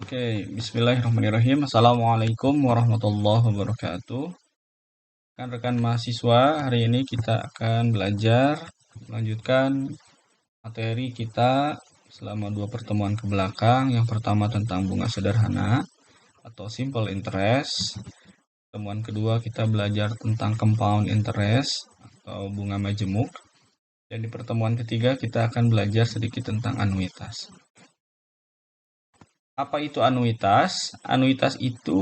Oke, bismillahirrahmanirrahim. Assalamualaikum warahmatullahi wabarakatuh. Rekan-rekan mahasiswa, hari ini kita akan belajar melanjutkan materi kita selama dua pertemuan ke belakang. Yang pertama tentang bunga sederhana atau simple interest. Pertemuan kedua kita belajar tentang compound interest atau bunga majemuk. Dan di pertemuan ketiga kita akan belajar sedikit tentang anuitas. Apa itu anuitas? Anuitas itu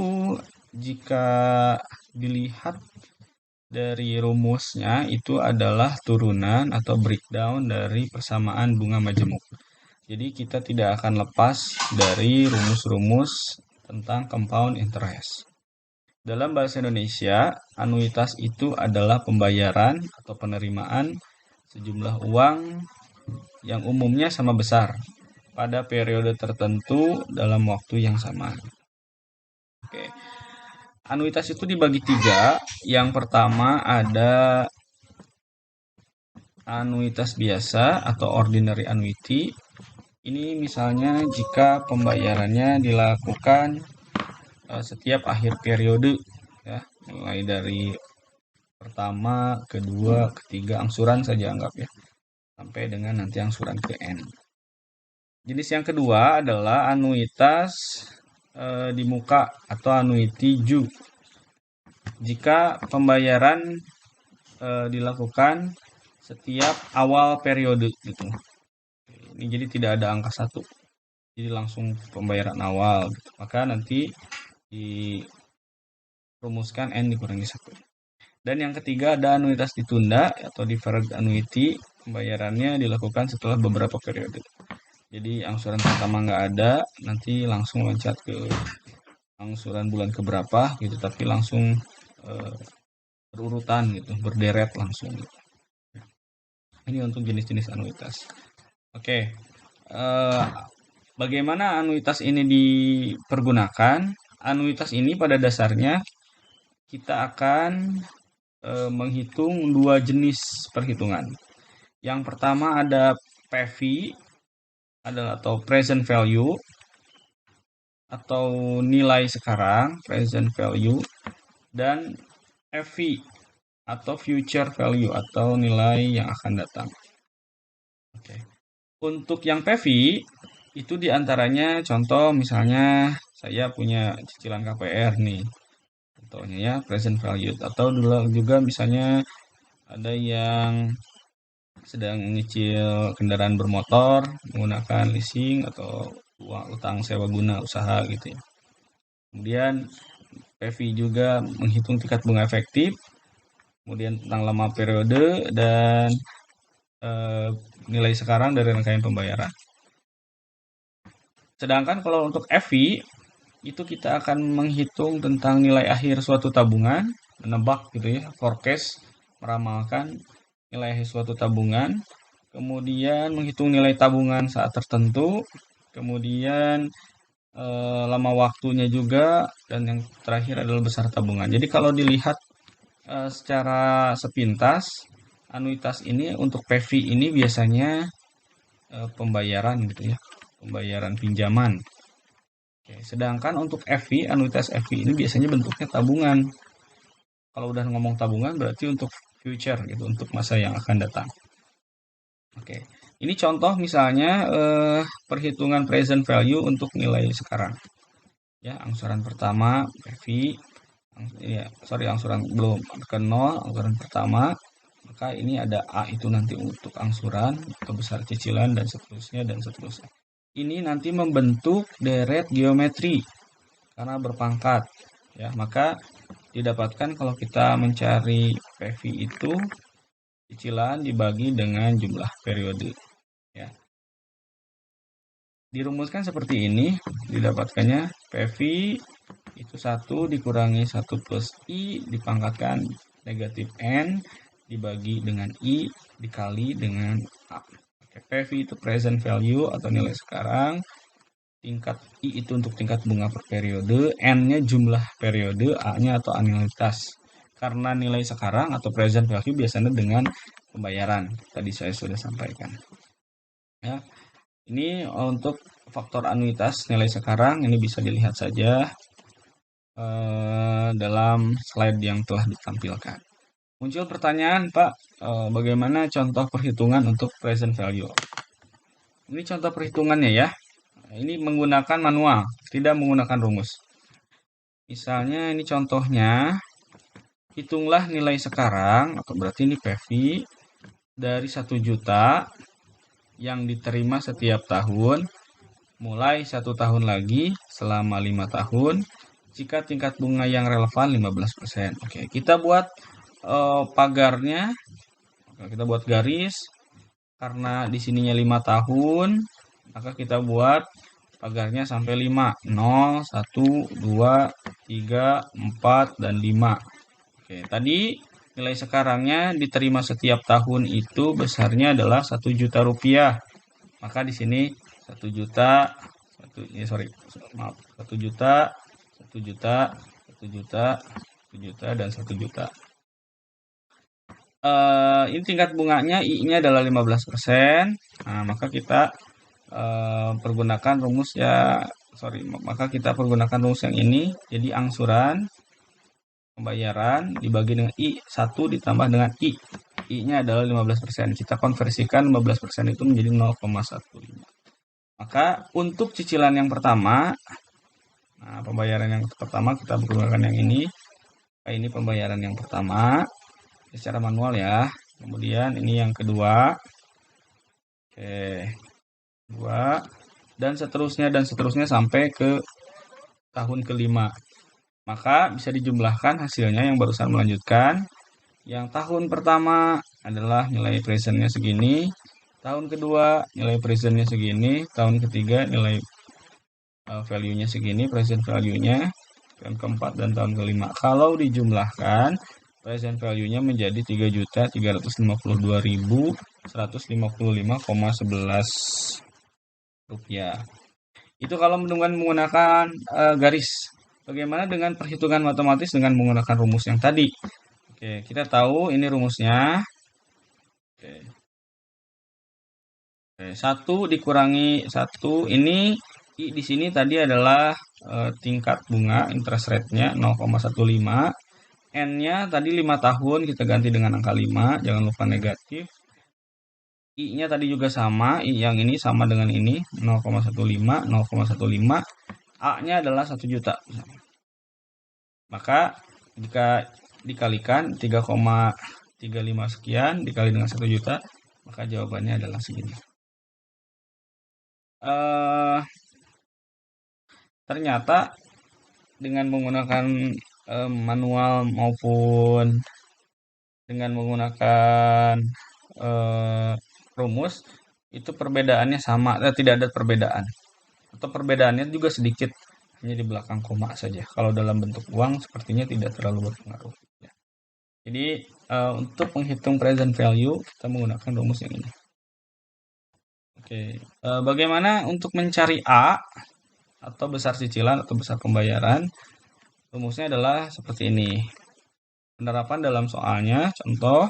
jika dilihat dari rumusnya itu adalah turunan atau breakdown dari persamaan bunga majemuk. Jadi kita tidak akan lepas dari rumus-rumus tentang compound interest. Dalam bahasa Indonesia, anuitas itu adalah pembayaran atau penerimaan sejumlah uang yang umumnya sama besar pada periode tertentu dalam waktu yang sama. Oke. Anuitas itu dibagi tiga. Yang pertama ada anuitas biasa atau ordinary annuity. Ini misalnya jika pembayarannya dilakukan setiap akhir periode, ya, mulai dari pertama, kedua, ketiga, angsuran saja anggap ya, sampai dengan nanti angsuran ke N. Jenis yang kedua adalah anuitas di muka atau annuity due. Jika pembayaran dilakukan setiap awal periode gitu. Ini jadi tidak ada angka 1. Jadi langsung pembayaran awal gitu. Maka nanti dirumuskan N dikurangi 1. Dan yang ketiga ada anuitas ditunda atau deferred annuity. Pembayarannya dilakukan setelah beberapa periode. Jadi angsuran pertama nggak ada, nanti langsung loncat ke angsuran bulan keberapa gitu, tapi langsung berurutan gitu, berderet langsung gitu. Ini untuk jenis-jenis anuitas. Oke, bagaimana anuitas ini dipergunakan? Anuitas ini pada dasarnya kita akan menghitung dua jenis perhitungan. Yang pertama ada PV atau present value atau nilai sekarang, present value, dan FV atau future value atau nilai yang akan datang. Oke. Untuk yang PV itu diantaranya contoh misalnya saya punya cicilan KPR nih, contohnya ya present value, atau dulu juga misalnya ada yang sedang menyicil kendaraan bermotor menggunakan leasing atau uang utang sewa guna usaha gitu ya. Kemudian PV juga menghitung tingkat bunga efektif, kemudian tentang lama periode, dan nilai sekarang dari rangkaian pembayaran. Sedangkan kalau untuk FV itu kita akan menghitung tentang nilai akhir suatu tabungan, menebak gitu ya, forecast, meramalkan nilai akhir suatu tabungan, kemudian menghitung nilai tabungan saat tertentu, kemudian lama waktunya juga, dan yang terakhir adalah besar tabungan. Jadi kalau dilihat secara sepintas, anuitas ini untuk PV ini biasanya pembayaran gitu ya, pembayaran pinjaman. Oke, sedangkan untuk FV, anuitas FV ini biasanya bentuknya tabungan. Kalau udah ngomong tabungan berarti untuk future gitu, untuk masa yang akan datang. Oke, ini contoh misalnya perhitungan present value untuk nilai sekarang. Ya, angsuran pertama FV, angsuran belum ke 0, angsuran pertama. Maka ini ada A itu nanti untuk angsuran, atau besar cicilan, dan seterusnya, dan seterusnya. Ini nanti membentuk deret geometri karena berpangkat. Ya, maka didapatkan kalau kita mencari PV itu cicilan dibagi dengan jumlah periode. Ya. Dirumuskan seperti ini, didapatkannya PV itu 1 dikurangi 1 plus I dipangkatkan negatif N dibagi dengan I dikali dengan A. PV itu present value atau nilai sekarang, tingkat I itu untuk tingkat bunga per periode, N-nya jumlah periode, A-nya atau anuitas. Karena nilai sekarang atau present value biasanya dengan pembayaran, tadi saya sudah sampaikan. Ya. Ini untuk faktor anuitas nilai sekarang, ini bisa dilihat saja dalam slide yang telah ditampilkan. Muncul pertanyaan, Pak, bagaimana contoh perhitungan untuk present value? Ini contoh perhitungannya ya. Ini menggunakan manual, tidak menggunakan rumus. Misalnya ini contohnya, hitunglah nilai sekarang, atau berarti ini PV, dari 1 juta yang diterima setiap tahun, mulai 1 tahun lagi selama 5 tahun, jika tingkat bunga yang relevan 15%. Oke, kita buat pagarnya, kita buat garis, karena di sininya 5 tahun, maka kita buat pagarnya sampai 5. 0, 1, 2, 3, 4, dan 5. Oke, tadi nilai sekarangnya diterima setiap tahun itu besarnya adalah 1 juta rupiah. Maka di sini 1 juta, 1 juta, 1 juta, 1 juta, 1 juta, dan 1 juta. Ini tingkat bunganya I-nya adalah 15%. Nah, maka kita pergunakan rumus yang ini. Jadi angsuran pembayaran dibagi dengan I1 ditambah dengan I. I-nya adalah 15%. Kita konversikan 15% itu menjadi 0,15. Maka untuk cicilan yang pertama, pembayaran yang pertama kita menggunakan yang ini. Ini pembayaran yang pertama secara manual ya. Kemudian ini yang kedua. Oke. Kedua, dan seterusnya sampai ke tahun kelima. Maka bisa dijumlahkan hasilnya yang barusan melanjutkan. Yang tahun pertama adalah nilai presentnya segini, tahun kedua nilai presentnya segini, tahun ketiga nilai value-nya segini, present value-nya, tahun keempat dan tahun kelima. Kalau dijumlahkan, present value-nya menjadi 3.352.155,11 rupiah. Itu kalau menggunakan garis. Bagaimana dengan perhitungan matematis dengan menggunakan rumus yang tadi? Oke, kita tahu ini rumusnya. Oke. 1 dikurangi 1, ini I di sini tadi adalah tingkat bunga interest rate-nya 0,15. N-nya tadi 5 tahun, kita ganti dengan angka 5, jangan lupa negatif. I-nya tadi juga sama, I yang ini sama dengan ini, 0,15, 0,15. A-nya adalah 1 juta. Maka jika dikalikan 3,35 sekian dikali dengan 1 juta, maka jawabannya adalah segini. Ternyata dengan menggunakan manual maupun dengan menggunakan rumus, itu perbedaannya sama, tidak ada perbedaan. Atau perbedaannya juga sedikit, hanya di belakang koma saja. Kalau dalam bentuk uang sepertinya tidak terlalu berpengaruh. Jadi untuk menghitung present value kita menggunakan rumus yang ini. Oke, bagaimana untuk mencari A atau besar cicilan atau besar pembayaran? Rumusnya adalah seperti ini. Penerapan dalam soalnya, contoh,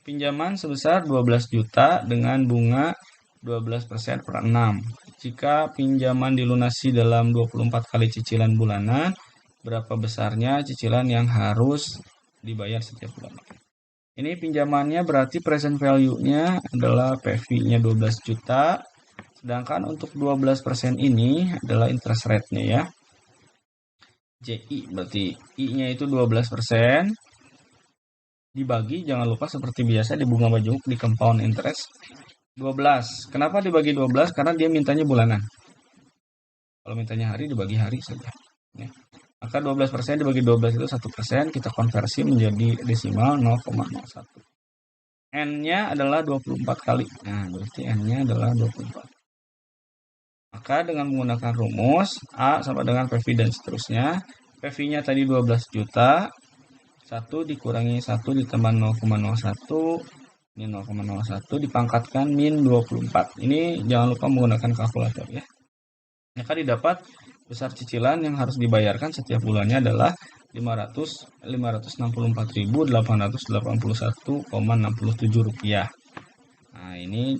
pinjaman sebesar 12 juta dengan bunga 12% per 6. Jika pinjaman dilunasi dalam 24 kali cicilan bulanan, berapa besarnya cicilan yang harus dibayar setiap bulan? Ini pinjamannya berarti present value-nya adalah PV-nya 12 juta. Sedangkan untuk 12% ini adalah interest rate-nya ya. JI berarti I-nya itu 12%. Dibagi, jangan lupa seperti biasa di bunga majemuk di compound interest 12. Kenapa dibagi 12? Karena dia mintanya bulanan. Kalau mintanya hari, dibagi hari saja. Ya. Maka 12% dibagi 12 itu 1%, kita konversi menjadi desimal 0,01. N-nya adalah 24 kali. Nah, berarti N-nya adalah 24. Maka dengan menggunakan rumus, A sama dengan PV dan seterusnya. PV-nya tadi 12 juta. 1 dikurangi 1 ditambah 0,01. Ini 0,01 dipangkatkan min 24. Ini jangan lupa menggunakan kalkulator ya. Maka didapat besar cicilan yang harus dibayarkan setiap bulannya adalah 564.881,67 rupiah. Nah, ini